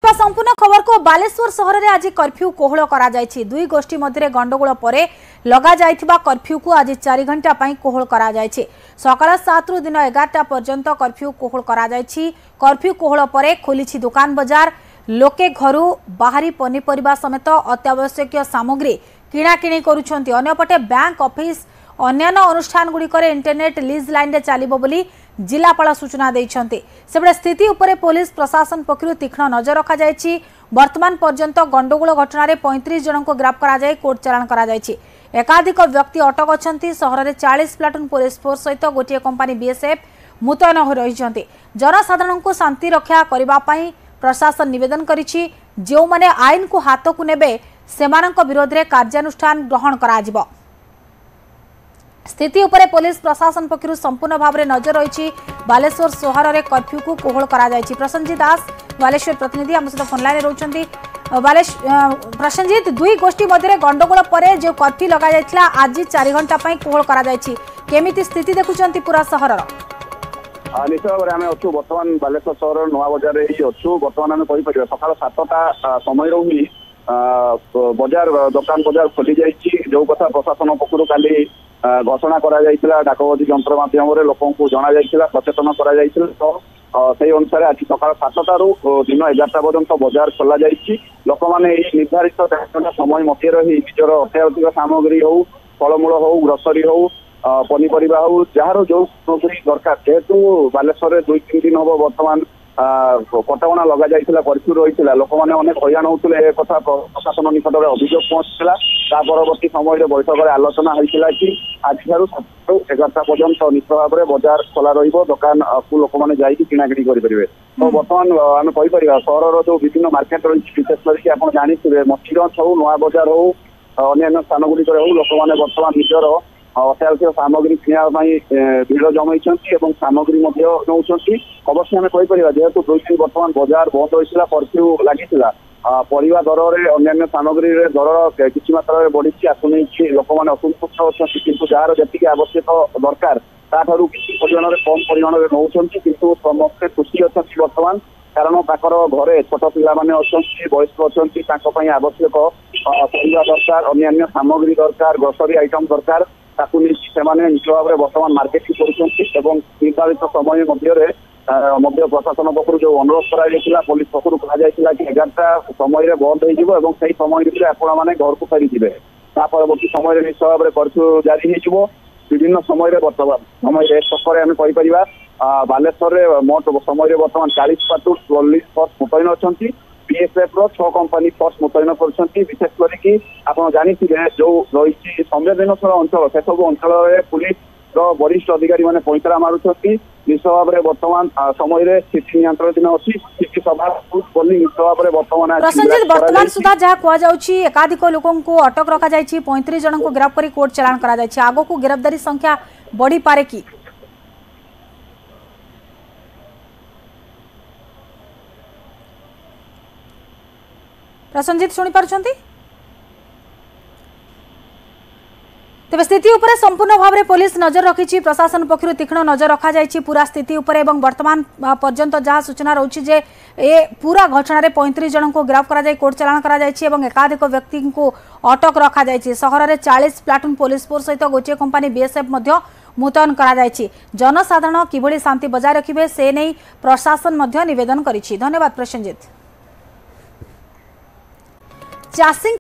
देखा संपूर्ण खबर को। बालेश्वर सहर में आज कर्फ्यू कोहल करा जायछि। दुई गोष्ठी मध्य गंडगोल पर लगा जायथिबा कर्फ्यू को आज 4 घंटा पई कोहल करा जायछि। सकाळ 7 रु दिन 11टा पर्यंत कर्फ्यू कोहल करा जायछि। कर्फ्यू कोहल पर खोलिछि दुकान बजार। लोके घरु बाहरी पनीपरिबा समेत अत्यावश्यक सामग्री किणाकिणी करुछन्ति। अन्यपटे बैंक ऑफिस अन्यान्य अनुष्ठान गुड़िकर इंटरनेट लीज लाइन रे चलिबो बोली जिलापाल सूचना देइछन्ति। सेबडे स्थिति उपरे पुलिस प्रशासन पक्षरु तीक्ष्ण नजर रखा जायछि। वर्तमान पर्यंत गंडगोल घटना रे 35 जन को गिरफ्त करा जाय कोर्ट चालान करा जायछि। एकाधिक व्यक्ति अटक अछन्ति। सहर रे 40 प्लाटून पुलिस फोर्स सहित गोटे कंपनी बीएसएफ मुतयन हो रहिछन्ति। जनसाधारण को शांति रक्षा करबा पई प्रशासन निवेदन करिछि। जो माने आईन को हाथ को नेबे सेमानक विरोध रे कार्यानुष्ठान ग्रहण करा जिवो। स्थिति उपरे पुलिस प्रशासन पक्षरु संपूर्ण भाव में नजर रही। बालेश्वर सहर में कर्फ्यू को कोहल करा जायछि। प्रसन्नजीत दास बालेश्वर प्रतिनिधि आम सहित फोन लाइन रोचंती। प्रसन्नजीत, दुई गोष्ठी मध्य गंडगोल पर जो कर्फ्यू लगा जायथिला आज 4 घंटा पई कोहल करा जायछि। केमिति स्थिति देखुचंती पूरा सहर? निश्चय भाव में आम अच्छु बर्तमान बालेश्वर सहर नुआ बजार अच्छु। बर्तमान आम कहीपर सकाल 7टा समय ही बजार दुकान बजार खोली जाइए। जो कथा प्रशासन पक्षर काली घोषणा करा जाइतिला डाकबंदी यंत्र माध्यम लोक जना जाइतिला सचेतन करा जाइतिला। तो से अनुसार आज सकाल 7टा रु दिन 11टा पर्यंत बजार खोला जाइछि। लोक माने निर्धारित समय मध्य रही निजर अत्यावश्यक सामग्री हो, फलमूल हो, ग्रोसरी हो, पनीपरिबा हो, जार जो सामग्री दरकार जेहेतु बालेश्वर 2-3 दिन हम बर्तमान कटकणा लगा जाइतिला कर्फ्यू रही। लोक मैंने अनेक हईराण होते कथा प्रशासन निकट में अभियोग पहुंचला। परवर्ती समय बैठक में आलोचना होता कि आज 7 ରୁ 11ଟା पर्यंत निश्चित भाव में बजार खोला रही। दुकान को लोक मैंने जाकि किणाकिणी करेंगे। तो बर्तमान आम कहीपर सहर जो विभिन्न मार्केट रही विशेष करके आप जानते मछलीगंज हो, नुआ बजार हो, अन्य स्थान गुड़िक हो लोक मैंने बर्तमान निजर अत्यावश्यक सामग्री किणापी भिड़ जमाई सामग्री नौकरी। अवश्य आम कहीपर जेहेतु 2 दिन बर्तमान बजार बंद होता कर्फ्यू लगी परिवा दर में अन्य सामग्री दर किसी मात्रा बढ़ी आसुनी लोक मैंने असंतुष्ट अच्छा किंतु जार जी आवश्यक दरकार ताठू किसी परिमाण में कम परिमाण में नौ किंतु समस्ते खुशी अच्छा बर्तमान। कारण ताकर घरे छोट पिला माने अछंती, वयस्क अछंती, आवश्यक परिवा दरकार, अन्य सामग्री दरकार, ग्रोसरी आइटम दरकार ताकू निज भाव में बर्तमान मार्केटिंग कर निर्धारित समय मध्य प्रशासन पक्ष जो अनुरोध करा पुलिस पक्ष कहुला कि 11टा समय बंद हो समय भितर आपण मैंने घर को फेरी जी। परवर्ती समय निश्चय भाव में कर्फ्यू जारी हो विभिन्न समय बर्तमान समय छकरे आम कहीपर बालेश्वर मोट समय बर्तमान 40 प्लाटून पुलिस फोर्स मुतयन अच्छा। बीएसएफ 6 कंपनी फोर्स मुतयन कर विशेष करके आप जानते जो रही संवेदनशील अंचल से सब अंचल पुलिस वरिष्ठ अधिकारी मैंने पैंतरा मारुंट। निश्चित भाव में बर्तमान समय स्थिति नियंत्रण दिन अच्छी स्थिति सभा निश्चित भाव में बर्तमान सुधा जहाँ कहुच्छी एकाधिक लोकों को अटक रखा जायछि। 35 जन को गिरफ्त कर कोर्ट चालान करा जायछि। आगो को गिरफ्तारी संख्या बढ़ी पारे कि? प्रसन्नजीत शुणी पारुछन्ति? तेज स्थिति उपरे संपूर्ण भाव में पुलिस नजर रखी। प्रशासन पक्षरु तीक्ष्ण नजर रखा जायछि पूरा स्थिति उपरे। एवं वर्तमान पर्यंत जहाँ सूचना रही जे ए पूरा घटना रे 35 जन को गिरफ्त करा जाय कोर्ट चालान करा जायछि एवं एकाधिक व्यक्ति को अटक रखा जायछि। सहर में 40 प्लाटून पुलिस फोर्स सहित गोटे कंपनी बीएसएफ मुतयन करा जायछि। जनसाधारण किभଳି शांति बजाय रखिबे से नहीं प्रशासन निवेदन करिछि। धन्यवाद प्रसन्नजीत। चाषी